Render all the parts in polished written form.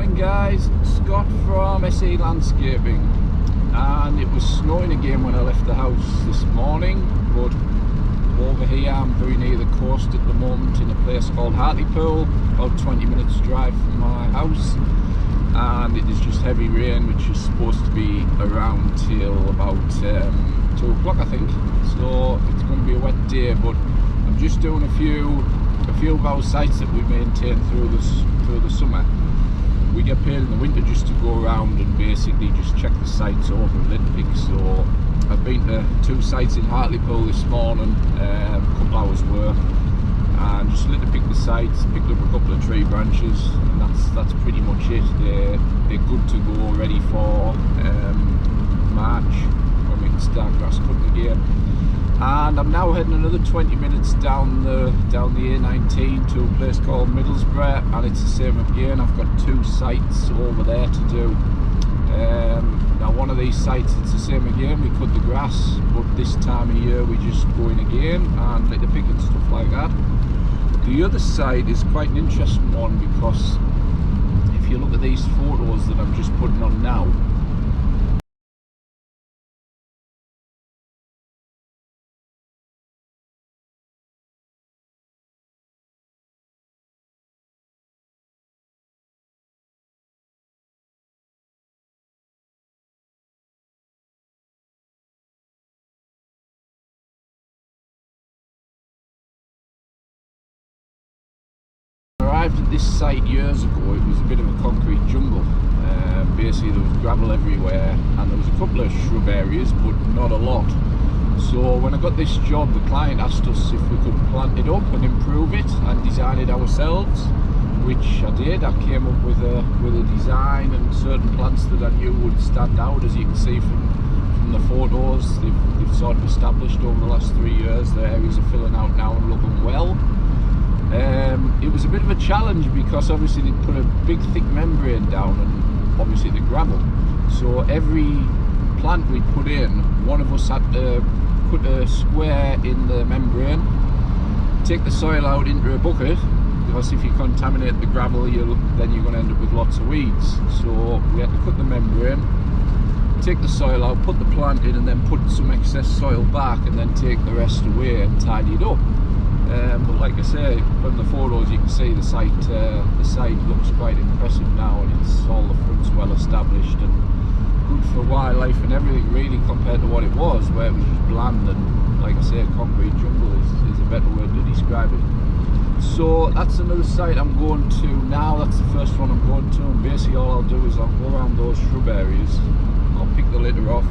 Morning guys, Scott from SA Landscaping, and it was snowing again when I left the house this morning, but over here I'm very near the coast at the moment in a place called Hartlepool, about 20 minutes drive from my house, and it is just heavy rain which is supposed to be around till about 2 o'clock I think, so it's going to be a wet day, but I'm just doing a few of our sites that we maintain through the summer. We get paid in the winter just to go around and basically just check the sites over a little bit. So I've been to 2 sites in Hartlepool this morning, a couple hours work, and just lit to pick the sites, picked up a couple of tree branches, and that's pretty much it. They're good to go, ready for March when we can start grass cutting again. And I'm now heading another 20 minutes down the A19 to a place called Middlesbrough, and it's the same again. I've got 2 sites over there to do. Now one of these sites, it's the same again, we cut the grass, but this time of year we just go in again and let the pick and stuff like that. The other site is quite an interesting one, because if you look at these photos that I'm just putting on now, arrived at this site years ago. It was a bit of a concrete jungle. Basically there was gravel everywhere, and there was a couple of shrub areas, but not a lot. So when I got this job, the client asked us if we could plant it up and improve it and design it ourselves, which I did. I came up with a design and certain plants that I knew would stand out. As you can see from the photos, they've sort of established over the last 3 years. The areas are filling out now and looking well. It was a bit of a challenge because obviously they put a big thick membrane down, and obviously the gravel, so every plant we put in, one of us had to put a square in the membrane, take the soil out into a bucket, because if you contaminate the gravel then you're going to end up with lots of weeds. So we had to cut the membrane, take the soil out, put the plant in, and then put some excess soil back, and then take the rest away and tidy it up. But like I say, from the photos you can see the site looks quite impressive now, and it's all the front's well established and good for wildlife and everything really, compared to what it was, where it was just bland, and like I say, concrete jungle is a better word to describe it. So that's another site I'm going to now. That's the first one I'm going to, and basically all I'll do is I'll go around those shrub areas, I'll pick the litter off.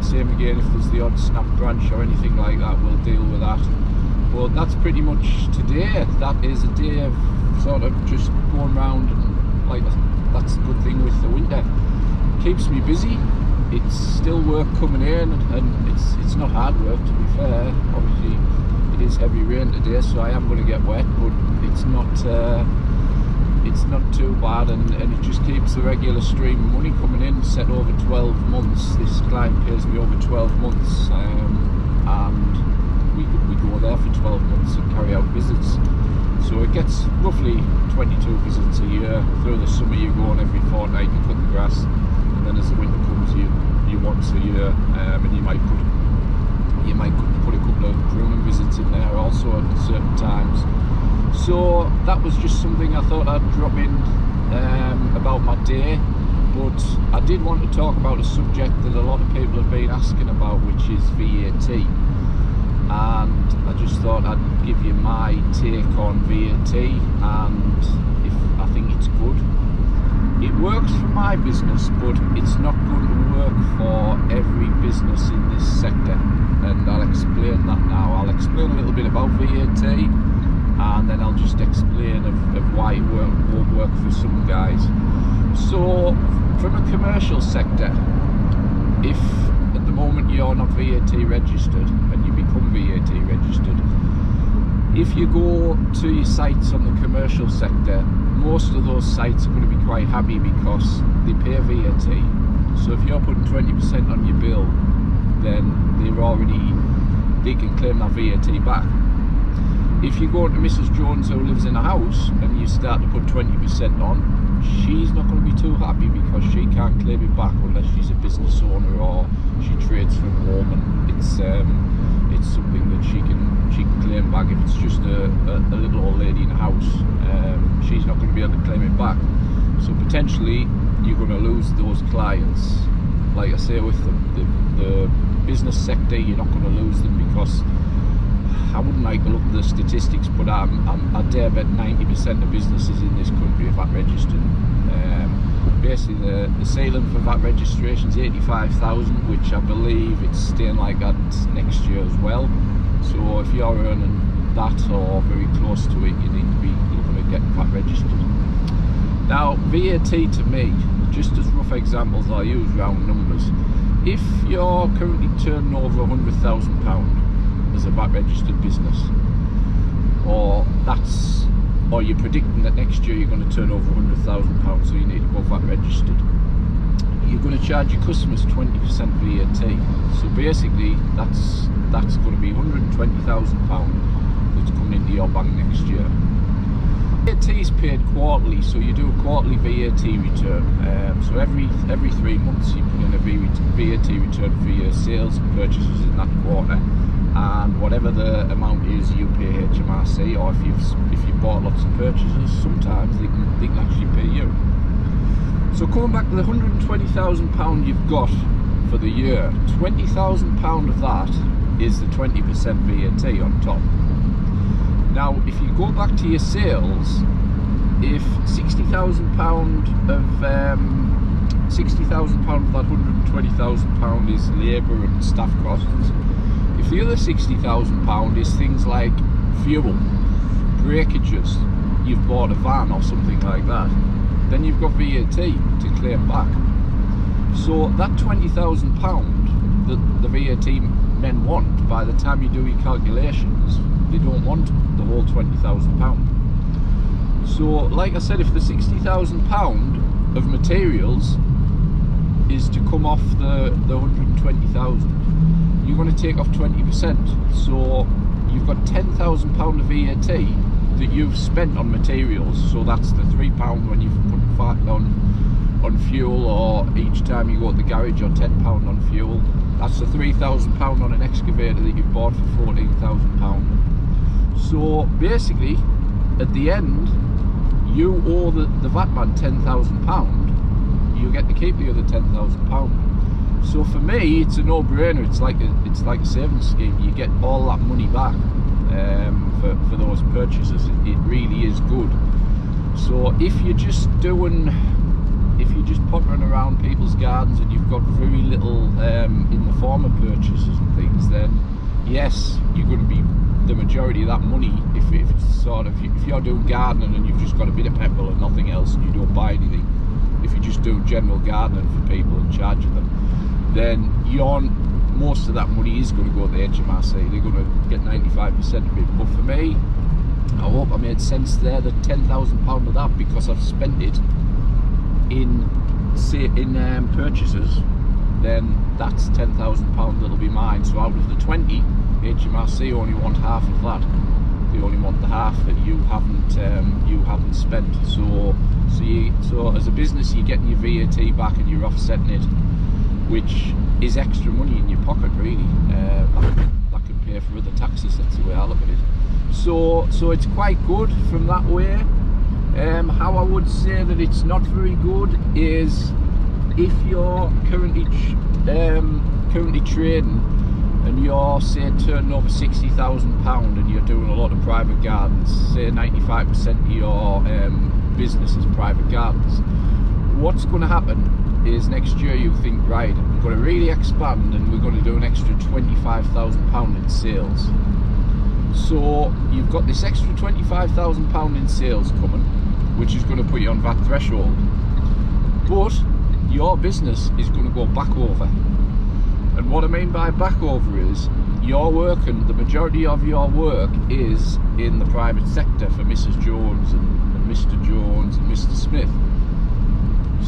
Same again, if there's the odd snap branch or anything like that, we'll deal with that. Well, that's pretty much today. That is a day of sort of just going around, and like that's the good thing with the winter. It keeps me busy. It's still work coming in, and it's not hard work, to be fair. Obviously it is heavy rain today, so I am going to get wet, but it's not too bad, and it just keeps the regular stream of money coming in, set over 12 months. This client pays me over 12 months, and we go there for 12 months and carry out visits. So it gets roughly 22 visits a year. Through the summer you go on every fortnight to cut the grass, and then as the winter comes you once a year, and you might put a couple of pruning visits in there also at certain times. So that was just something I thought I'd drop in about my day. But I did want to talk about a subject that a lot of people have been asking about, which is VAT. And I just thought I'd give you my take on VAT, and if I think it's good. It works for my business, but it's not going to work for every business in this sector, and I'll explain that now. I'll explain a little bit about VAT, and then I'll just explain of why it won't work for some guys. So from a commercial sector, if at the moment you're not VAT registered and you become VAT registered, if you go to your sites on the commercial sector, most of those sites are going to be quite happy because they pay VAT. So if you're putting 20% on your bill, then they can claim that VAT back. if you go to Mrs. Jones who lives in a house and you start to put 20% on, she's not going to be too happy because she can't claim it back unless she's a business owner or she trades from home, and it's something that she can claim back. If it's just a little old lady in a house, she's not going to be able to claim it back. So potentially you're going to lose those clients. Like I say, with the business sector, you're not going to lose them, because I wouldn't like to look at the statistics, but I dare bet 90% of businesses in this country are VAT registered. Basically, the ceiling for VAT registration is 85,000, which I believe it's staying like that next year as well. So if you're earning that or very close to it, you need to be looking at getting VAT registered. Now, VAT to me, just as rough examples, I use round numbers. If you're currently turning over £100,000 as a VAT registered business, or you're predicting that next year you're going to turn over £100,000, so you need to go VAT registered, you're going to charge your customers 20% VAT. So basically that's going to be £120,000 that's coming into your bank next year. VAT is paid quarterly, so you do a quarterly VAT return. So every 3 months you put in a VAT return for your sales and purchases in that quarter, and whatever the amount is, you pay HMRC, or if you bought lots of purchases, sometimes they can actually pay you. So coming back to the £120,000 you've got for the year, £20,000 of that is the 20% VAT on top. Now, if you go back to your sales, if £60,000 of that £120,000 is labour and staff costs, if the other £60,000 is things like fuel, breakages, you've bought a van or something like that, then you've got VAT to claim back. So that £20,000 that the VAT men want, by the time you do your calculations, they don't want the whole £20,000. So like I said, if the £60,000 of materials is to come off the 120,000, you're going to take off 20%. So you've got £10,000 of VAT that you've spent on materials. So that's the £3 when you've put VAT on fuel, or each time you go to the garage, or £10 on fuel. That's the £3,000 on an excavator that you've bought for £14,000. So basically, at the end, you owe the VAT man £10,000. You get to keep the other £10,000. So for me, it's a no-brainer. It's like a savings scheme. You get all that money back for those purchases. It really is good. So if you're just pottering around people's gardens and you've got very little in the form of purchases and things, then yes, you're going to be the majority of that money. If it's sort of, if you're doing gardening and you've just got a bit of petrol and nothing else, and you don't buy anything, if you just do general gardening for people and charging them, then most of that money is going to go to the HMRC. They're going to get 95% of it. But for me, I hope I made sense there, that £10,000 of that, because I've spent it in purchases, then that's £10,000 that'll be mine. So out of the 20, HMRC only want half of that. They only want the half that you haven't spent. So as a business, you're getting your VAT back and you're offsetting it, which is extra money in your pocket, really. That can pay for other taxes. That's the way I look at it. So it's quite good from that way. How I would say that it's not very good is if you're currently trading and you're, say, turning over £60,000 and you're doing a lot of private gardens, say 95% of your business is private gardens, what's going to happen is next year you think, right, I'm going to really expand and we're going to do an extra £25,000 in sales. So you've got this extra £25,000 in sales coming, which is going to put you on VAT threshold, but your business is going to go back over. And what I mean by back over is you're working, the majority of your work is in the private sector for Mrs. Jones and Mr. Jones and Mr. Smith.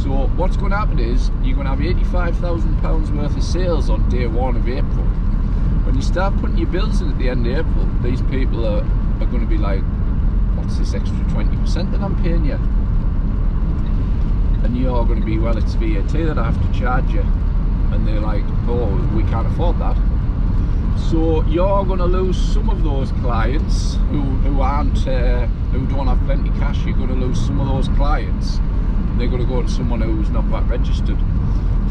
So what's going to happen is you're going to have £85,000 worth of sales on day 1 of April. When you start putting your bills in at the end of April, these people are are going to be like, what's this extra 20% that I'm paying you? And you're going to be, well, it's VAT that I have to charge you. And they're like, oh, we can't afford that. So you're going to lose some of those clients who aren't, who don't have plenty cash. You're going to lose some of those clients. And they're going to go to someone who's not VAT registered.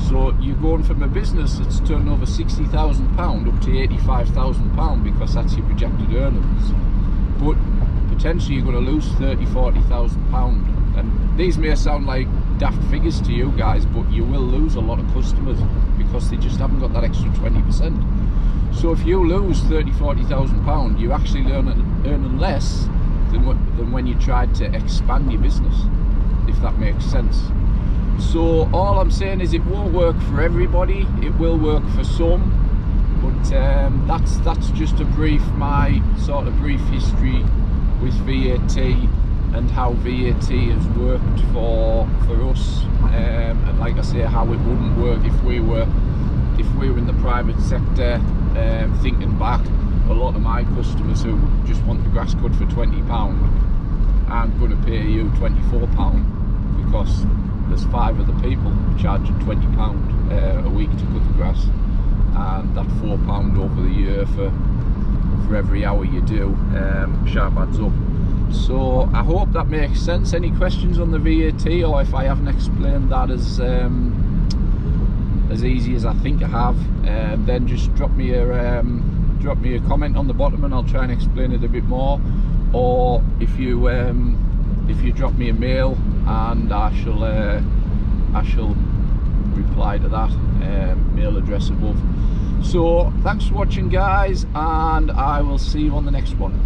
So you're going from a business that's turning over £60,000 up to £85,000 because that's your projected earnings. But potentially you're going to lose £30,000-40,000. And these may sound like daft figures to you guys, but you will lose a lot of customers because they just haven't got that extra 20%. So if you lose £30,000-40,000, you're actually earning less than when you tried to expand your business, if that makes sense. So all I'm saying is it won't work for everybody. It will work for some, but that's just my sort of brief history with VAT and how VAT has worked for us, and like I say, how it wouldn't work if we were in the private sector. Thinking back, a lot of my customers who just want the grass cut for £20 aren't going to pay you £24 because there's 5 other people charging £20 a week to cut the grass, and that £4 over the year for every hour you do sharp adds up. So I hope that makes sense. Any questions on the VAT, or if I haven't explained that as easy as I think I have, then just drop me a comment on the bottom and I'll try and explain it a bit more. Or if you drop me a mail, and I shall reply to that mail address above. So thanks for watching, guys, and I will see you on the next one.